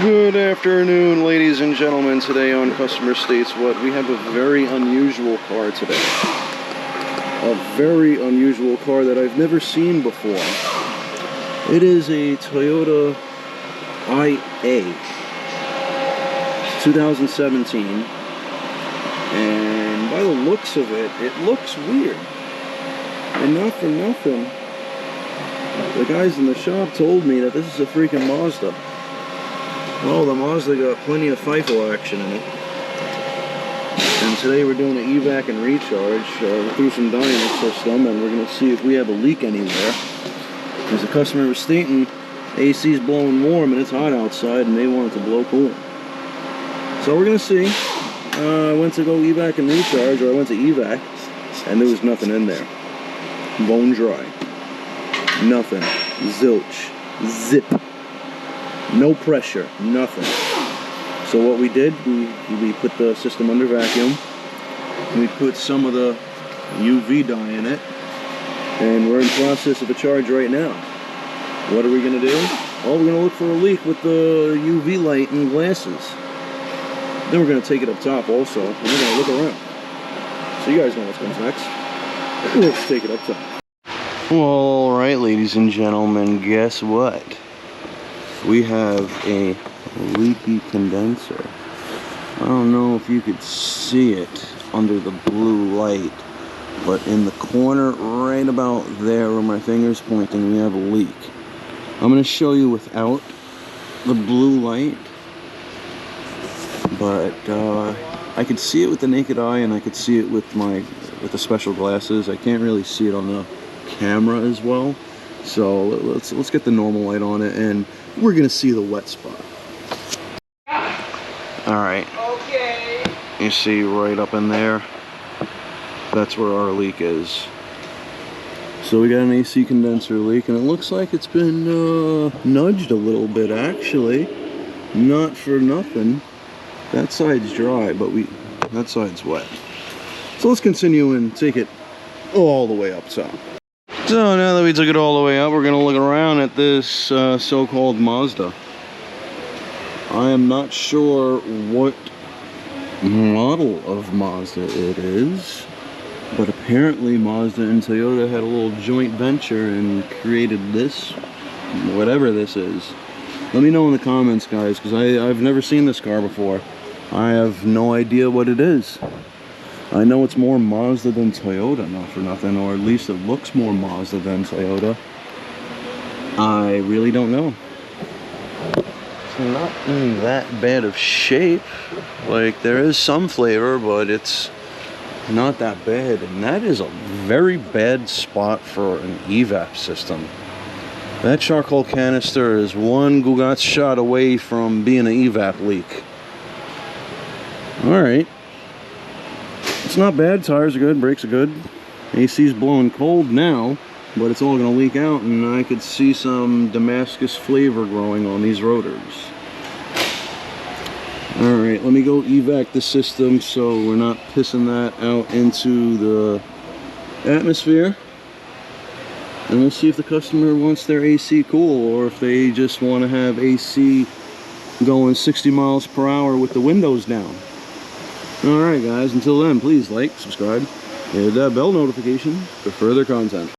Good afternoon, ladies and gentlemen. Today on Customer States What, we have a very unusual car today. A very unusual car that I've never seen before. It is a Toyota IA. It's 2017. And by the looks of it, it looks weird. And not for nothing, the guys in the shop told me that this is a freaking Mazda. Well, the Mazda got plenty of FIFO action in it. And today we're doing an evac and recharge through some dyno system, and we're going to see if we have a leak anywhere. Because the customer was stating AC is blowing warm and it's hot outside and they want it to blow cool. So we're going to see. I went to go evac and recharge, or I went to evac, and there was nothing in there. Bone dry. Nothing. Zilch. Zip. No pressure, nothing. So what we did, we put the system under vacuum. We put some of the UV dye in it, and we're in process of a charge right now. What are we gonna do? Oh, we're gonna look for a leak with the UV light and glasses. Then we're gonna take it up top also, and we're gonna look around. So you guys know what comes next. Let's take it up top. Well, all right, ladies and gentlemen, guess what? We have a leaky condenser. I don't know if you could see it under the blue light, but in the corner right about there where my finger's pointing, we have a leak. I'm going to show you without the blue light, but I could see it with the naked eye, and I could see it with the special glasses. I can't really see it on the camera as well. So let's get the normal light on it, and we're gonna see the wet spot. All right. Okay. You see right up in there, that's where our leak is. So we got an AC condenser leak, and it looks like it's been nudged a little bit actually. Not for nothing. That side's dry, but that side's wet. So let's continue and take it all the way up top. So now that we took it all the way up, we're going to look around at this so-called Mazda. I am not sure what model of Mazda it is, but apparently Mazda and Toyota had a little joint venture and created this, whatever this is. Let me know in the comments, guys, because I've never seen this car before. I have no idea what it is. I know it's more Mazda than Toyota, not for nothing, or at least it looks more Mazda than Toyota. I really don't know. It's not in that bad of shape. Like, there is some flavor, but it's not that bad. And that is a very bad spot for an evap system. That charcoal canister is one Googats shot away from being an evap leak. Alright. It's not bad, tires are good, brakes are good. AC's blowing cold now, but it's all gonna leak out, and I could see some Damascus flavor growing on these rotors. Alright, let me go evac the system so we're not pissing that out into the atmosphere. And we'll see if the customer wants their AC cool, or if they just want to have AC going 60 miles per hour with the windows down. Alright guys, until then, please like, subscribe, hit that bell notification for further content.